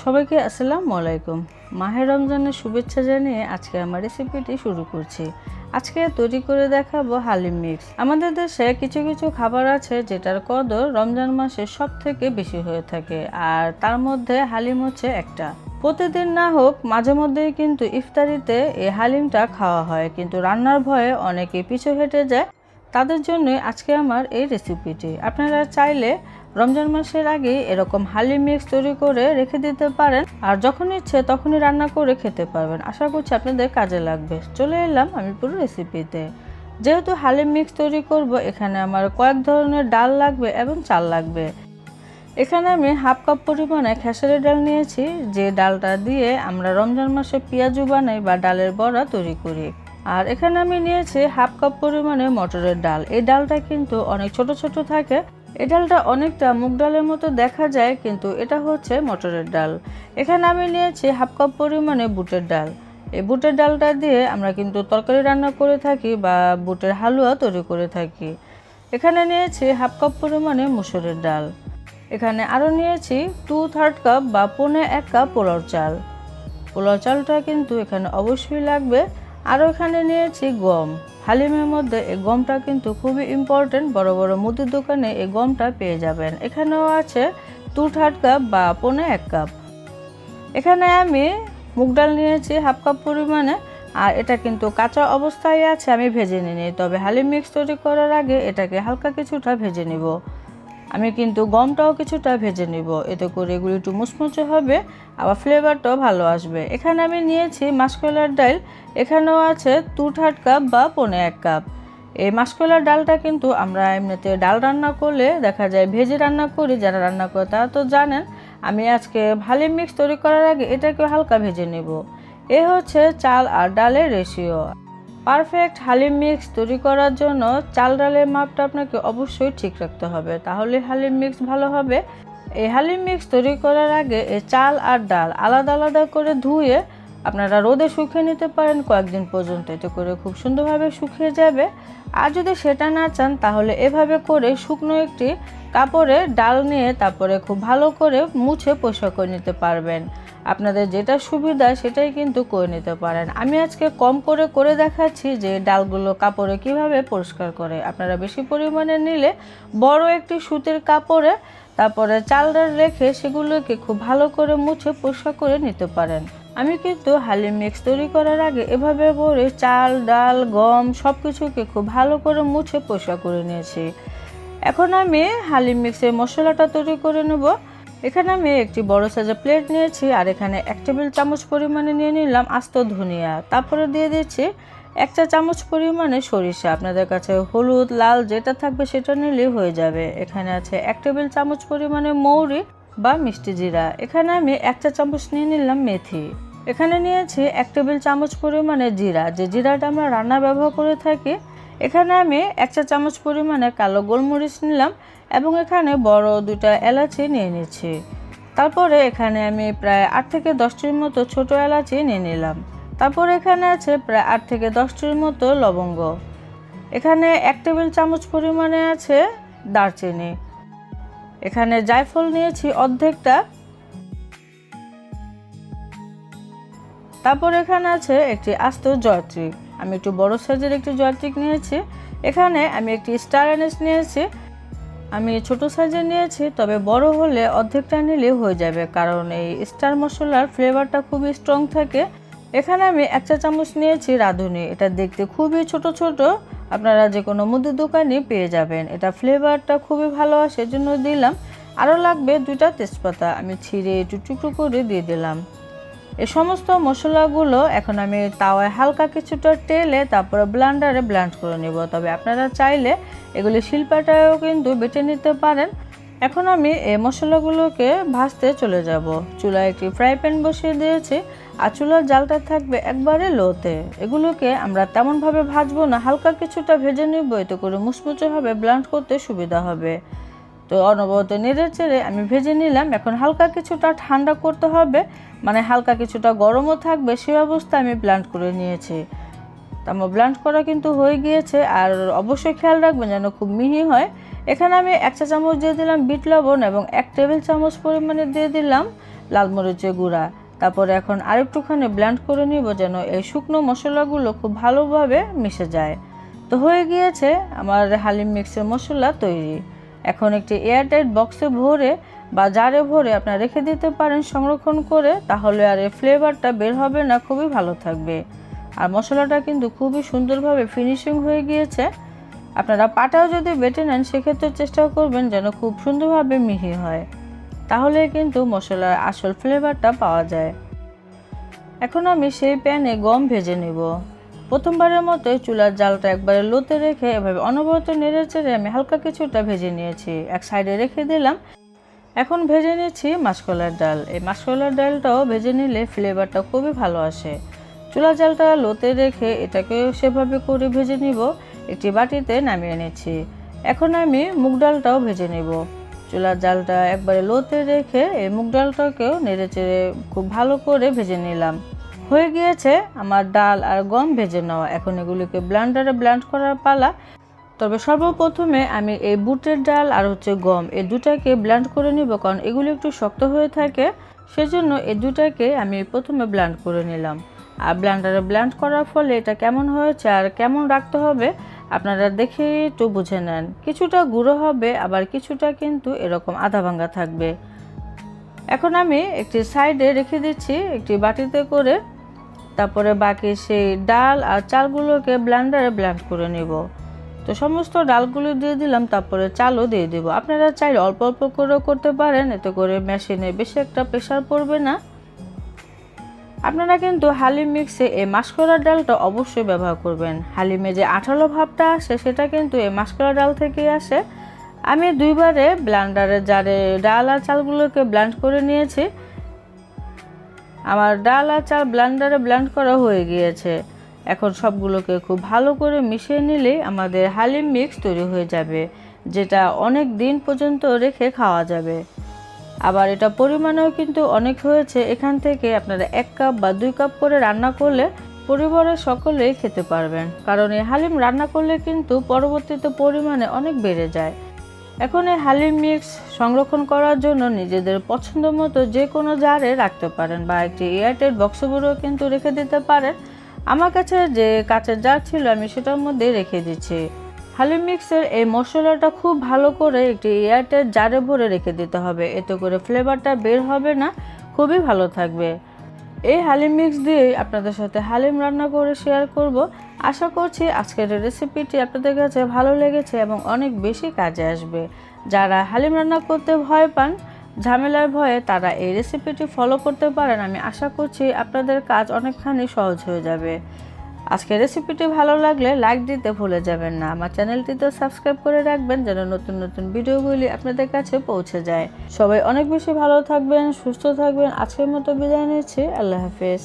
সবাইকে আসসালামু আলাইকুম। মাহে রমজানের শুভেচ্ছা জানিয়ে আজকে আমার রেসিপিটি শুরু করছি। আজকে তৈরি করে দেখাবো হালিম মিক্স। আমাদের দেশে কিছু কিছু খাবার আছে যেটার কদর রমজান মাসে সব থেকে বেশি হয়ে থাকে, আর তার মধ্যে হালিম হচ্ছে একটা। প্রতিদিন না হোক মাঝে মধ্যেই কিন্তু ইফতারিতে এই হালিমটা খাওয়া হয়, কিন্তু রান্নার ভয়ে অনেকে পিছু হেঁটে যায়। তাদের জন্যই আজকে আমার এই রেসিপিটি। আপনারা চাইলে রমজান মাসের আগে এরকম হালিম মিক্স তৈরি করে রেখে দিতে পারেন, আর যখন ইচ্ছে তখনই রান্না করে খেতে পারবেন। আশা করছি আপনাদের কাজে লাগবে। চলে এলাম আমি পুরো রেসিপিতে। যেহেতু হালিম মিক্স তৈরি করব, এখানে আমার কয়েক ধরনের ডাল লাগবে এবং চাল লাগবে। এখানে আমি হাফ কাপ পরিমাণে খেসারি ডাল নিয়েছি, যে ডালটা দিয়ে আমরা রমজান মাসে পেঁয়াজু বানাই বা ডালের বড়া তৈরি করি। আর এখানে আমি নিয়েছি হাফ কাপ পরিমাণে মটরের ডাল। এই ডালটা কিন্তু অনেক ছোট ছোট থাকে। এই ডালটা অনেকটা মুগ ডালের মতো দেখা যায়, কিন্তু এটা হচ্ছে মটরের ডাল। এখানে আমি নিয়েছি হাফ কাপ পরিমাণে বুটের ডাল। এই বুটের ডালটা দিয়ে আমরা কিন্তু তরকারি রান্না করে থাকি বা বুটের হালুয়া তৈরি করে থাকি। এখানে নিয়েছি হাফ কাপ পরিমাণে মুসুরের ডাল। এখানে আরও নিয়েছি 2/3 কাপ বা 1/4 কাপ পোলাও চাল। পোলাও চালটা কিন্তু এখানে অবশ্যই লাগবে। আরও এখানে নিয়েছি গম। হালিমের মধ্যে এই গমটা কিন্তু খুবই ইম্পর্টেন্ট। বড় বড় মুদির দোকানে এই গমটা পেয়ে যাবেন। এখানেও আছে 2/3 কাপ বা 1/4 কাপ। এখানে আমি মুগ ডাল নিয়েছি হাফ কাপ পরিমাণে, আর এটা কিন্তু কাঁচা অবস্থায় আছে, আমি ভেজে নিই। তবে হালিম মিক্স তৈরি করার আগে এটাকে হালকা কিছুটা ভেজে নিব। আমি কিন্তু গমটাও কিছুটা ভেজে নিব, এতে করে এগুলো একটু মুচমুচে হবে, আবার ফ্লেভারটাও ভালো আসবে। এখানে আমি নিয়েছি মাসকলাইর ডাল। এখানেও আছে 2/3 কাপ বা 1/4 কাপ। এই মাসকলাইর ডালটা কিন্তু আমরা এমনিতে ডাল রান্না করলে দেখা যায় ভেজে রান্না করি। যারা রান্না করে তারা তো জানেন। আমি আজকে হালিম মিক্স তৈরি করার আগে এটাকে হালকা ভেজে নেব। এ হচ্ছে চাল আর ডালের রেশিও। পারফেক্ট হালিম মিক্স তৈরি করার জন্য চাল ডালের মাপটা আপনাকে অবশ্যই ঠিক রাখতে হবে, তাহলে হালিম মিক্স ভালো হবে। এই হালিম মিক্স তৈরি করার আগে এই চাল আর ডাল আলাদা আলাদা করে ধুয়ে আপনারা রোদে শুকিয়ে নিতে পারেন কয়েকদিন পর্যন্ত, এতে করে খুব সুন্দরভাবে শুকিয়ে যাবে। আর যদি সেটা না চান তাহলে এভাবে করে শুকনো একটি কাপড়ে ডাল নিয়ে তারপরে খুব ভালো করে মুছে পরিষ্কার করে নিতে পারবেন। আপনাদের যেটা সুবিধা সেটাই কিন্তু করে নিতে পারেন। আমি আজকে কম করে দেখাচ্ছি যে ডালগুলো কাপড়ে কিভাবে পরিষ্কার করে। আপনারা বেশি পরিমাণে নিলে বড় একটি সুতির কাপড়ে তারপরে চাল ডাল রেখে সেগুলোকে খুব ভালো করে মুছে পরিষ্কার করে নিতে পারেন। আমি কিন্তু হালিম মিক্স তৈরি করার আগে এভাবে করে চাল ডাল গম সব কিছুকে খুব ভালো করে মুছে পরিষ্কার করে নিয়েছি। এখন আমি হালিম মিক্সের মশলাটা তৈরি করে নেব। এখানে আমি একটি বড় সাইজের প্লেট নিয়েছি, আর এখানে 1 টেবিল চামচ পরিমাণে নিয়ে নিলাম আস্ত ধনিয়া। তারপরে দিয়ে দিচ্ছি 1 চা চামচ পরিমাণে সরিষা। আপনাদের কাছে হলুদ লাল যেটা থাকবে সেটা নিলেই হয়ে যাবে। এখানে আছে 1 টেবিল চামচ পরিমাণে মৌরি বা মিষ্টি জিরা। এখানে আমি 1 চা চামচ নিয়ে নিলাম মেথি। এখানে নিয়েছি 1 টেবিল চামচ পরিমাণে জিরা, যে জিরাটা আমরা রান্না ব্যবহার করে থাকি। এখানে আমি 1 চা চামচ পরিমাণে কালো গোলমরিচ নিলাম, এবং এখানে বড় 2টা এলাচি নিয়ে নিচ্ছি। তারপরে এখানে আমি প্রায় 8 থেকে 10টির মতো ছোট এলাচি নিয়ে নিলাম। তারপরে এখানে আছে প্রায় 8 থেকে 10টির মতো লবঙ্গ। এখানে 1 টেবিল চামচ পরিমাণে আছে দারচিনি। এখানে জায়ফল নিয়েছি অর্ধেকটা। তারপর এখানে আছে একটি আস্ত জয়ত্রী। আমি একটু বড় সাইজের একটি জয়ত্রী নিয়েছি। এখানে আমি একটি স্টার অ্যানিস নিয়েছি। আমি ছোট সাইজের নিয়েছি, তবে বড় হলে অর্ধেকটা নিলে হয়ে যাবে, কারণ এই স্টার মশলার ফ্লেভারটা খুবই স্ট্রং থাকে। এখানে আমি 1 চা চামচ নিয়েছি রাঁধুনি। এটা দেখতে খুবই ছোট ছোট, আপনারা যে কোনো মুদির দোকানে পেয়ে যাবেন। এটা ফ্লেভারটা খুবই ভালো আসে, এজন্য দিলাম। আরও লাগবে 2টা তেজপাতা, আমি ছিঁড়ে একটু টুকরো করে দিয়ে দিলাম। এই সমস্ত মশলাগুলো এখন আমি তাওয়ায় হালকা কিছুটা তেলে তারপরে ব্লেন্ডারে ব্লেন্ড করে নেব। তবে আপনারা চাইলে এগুলি শিলপাটায়ও কিন্তু বেটে নিতে পারেন। এখন আমি এই মশলাগুলোকে ভাজতে চলে যাব। চুলায় একটি ফ্রাই প্যান বসিয়ে দিয়েছি, আর চুলার জালটা থাকবে একবারে লোতে। এগুলোকে আমরা তেমনভাবে ভাজবো না, হালকা কিছুটা ভেজে নিব, এতে করে মুচমুচে হবে, ব্লেন্ড করতে সুবিধা হবে। তো অনবরত নেড়ে চেড়ে আমি ভেজে নিলাম। এখন হালকা কিছুটা ঠান্ডা করতে হবে, মানে হালকা কিছুটা গরমও থাকবে, সেই অবস্থায় আমি ব্লেন্ড করে নিয়েছি। তো আমার ব্লেন্ড করা কিন্তু হয়ে গিয়েছে, আর অবশ্যই খেয়াল রাখবেন যেন খুব মিহি হয়। এখানে আমি 1 চা চামচ দিয়ে দিলাম বিট লবণ, এবং 1 টেবিল চামচ পরিমাণে দিয়ে দিলাম লাল মরিচের গুঁড়া। তারপরে এখন আরেকটুখানি ব্লেন্ড করে নিব যেন এই শুকনো মশলাগুলো খুব ভালোভাবে মিশে যায়। তো হয়ে গিয়েছে আমার হালিম মিক্সের মশলা তৈরি। এখন একটি এয়ারটাইট বক্সে ভরে বা জারে ভরে আপনারা রেখে দিতে পারেন সংরক্ষণ করে, তাহলে আর এই ফ্লেভারটা বের হবে না, খুবই ভালো থাকবে। আর মশলাটা কিন্তু খুবই সুন্দরভাবে ফিনিশিং হয়ে গিয়েছে। আপনারা পাটাও যদি বেটে নেন সেক্ষেত্রে চেষ্টা করবেন যেন খুব সুন্দরভাবে মিহি হয়, তাহলে কিন্তু মশলার আসল ফ্লেভারটা পাওয়া যায়। এখন আমি সেই প্যানে গম ভেজে নিব। প্রথমবারের মতো চুলার জালটা একবারে লোতে রেখে এভাবে অনবরত নেড়ে চেড়ে আমি হালকা কিছুটা ভেজে নিয়েছি, এক সাইডে রেখে দিলাম। এখন ভেজে নিচ্ছি মাসকলাইর ডাল। এই মাসকলাইর ডালটাও ভেজে নিলে ফ্লেভারটা খুবই ভালো আসে। চুলার জালটা লোতে রেখে এটাকে সেভাবে করে ভেজে নিব। একটি বাটিতে নামিয়ে নিচ্ছি। এখন আমি মুগ ডালটাও ভেজে নিব। চুলার জালটা একবারে লোতে রেখে এই মুগ ডালটাকেও নেড়ে চেড়ে খুব ভালো করে ভেজে নিলাম। হয়ে গিয়েছে আমার ডাল আর গম ভেজে নেওয়া। এখন এগুলিকে ব্লেন্ডারে ব্লেন্ড করার পালা। তবে সর্বপ্রথমে আমি এই বুটের ডাল আর গম এই দুটাকে ব্লেন্ড করে নিব, কারণ এগুলি একটু শক্ত হয়ে থাকে, সেজন্য এই দুটাকে আমি প্রথমে ব্লেন্ড করে নিলাম। আর ব্লেন্ডারে ব্লেন্ড করার ফলে এটা কেমন হয়েছে আর কেমন রাখতে হবে আপনারা দেখে একটু বুঝে নেন। কিছুটা গুঁড়ো হবে, আবার কিছুটা কিন্তু এরকম আধা ভাঙা থাকবে। এখন আমি একটি সাইডে রেখে দিচ্ছি একটি বাটিতে করে। তারপরে বাকি সেই ডাল আর চালগুলোকে ব্লেন্ডারে ব্লেন্ড করে নিব। তো সমস্ত ডালগুলো দিয়ে দিলাম, তারপরে চালও দিয়ে দিব। আপনারা চাইলে অল্প অল্প করেও করতে পারেন, এতে করে মেশিনে বেশি একটা প্রেশার পড়বে না। আপনারা কিন্তু হালিম মিক্সে এই মাসকলাইর ডালটা অবশ্যই ব্যবহার করবেন। হালিমে যে আঠালো ভাবটা আসে সেটা কিন্তু এই মাসকলাইর ডাল থেকেই আসে। আমি দুইবারে ব্লেন্ডারে জারে ডাল আর চালগুলোকে ব্লেন্ড করে নিয়েছি। আমার ডাল আর চাল ব্লেন্ডারে ব্লেন্ড করা হয়ে গিয়েছে। এখন সবগুলোকে খুব ভালো করে মিশিয়ে নিলেই আমাদের হালিম মিক্স তৈরি হয়ে যাবে, যেটা অনেক দিন পর্যন্ত রেখে খাওয়া যাবে। আবার এটা পরিমাণেও কিন্তু অনেক হয়েছে। এখান থেকে আপনারা 1 কাপ বা 2 কাপ করে রান্না করলে পরিবারের সকলেই খেতে পারবেন, কারণ এই হালিম রান্না করলে কিন্তু পরবর্তীতে পরিমাণে অনেক বেড়ে যায়। এখন এই হালিম মিক্স সংরক্ষণ করার জন্য নিজেদের পছন্দ মতো যে কোনো জারে রাখতে পারেন বা একটি এয়ারটাইট বক্সেও কিন্তু রেখে দিতে পারেন। আমার কাছে যে কাঁচের জার ছিল আমি সেটার মধ্যে রেখে দিচ্ছি। হালিম মিক্সের এই মশলাটা খুব ভালো করে একটি এয়ারটাইট জারে ভরে রেখে দিতে হবে, এতে করে ফ্লেভারটা বের হবে না, খুবই ভালো থাকবে। এই হালিম মিক্স দিয়েই আপনাদের সাথে হালিম রান্না করে শেয়ার করব। আশা করছি আজকের রেসিপিটি আপনাদের কাছে ভালো লেগেছে এবং অনেক বেশি কাজে আসবে। যারা হালিম রান্না করতে ভয় পান, ঝামেলার ভয়ে, তারা এই রেসিপিটি ফলো করতে পারেন। আমি আশা করছি আপনাদের কাজ অনেকখানি সহজ হয়ে যাবে। আজকের রেসিপিটি ভালো লাগলে লাইক দিতে ভুলে যাবেন না। আমার চ্যানেলটিতে সাবস্ক্রাইব করে রাখবেন যেন নতুন নতুন ভিডিওগুলি আপনাদের কাছে পৌঁছে যায়। সবাই অনেক বেশি ভালো থাকবেন, সুস্থ থাকবেন। আজকের মতো বিদায় নিচ্ছি। আল্লাহ হাফেজ।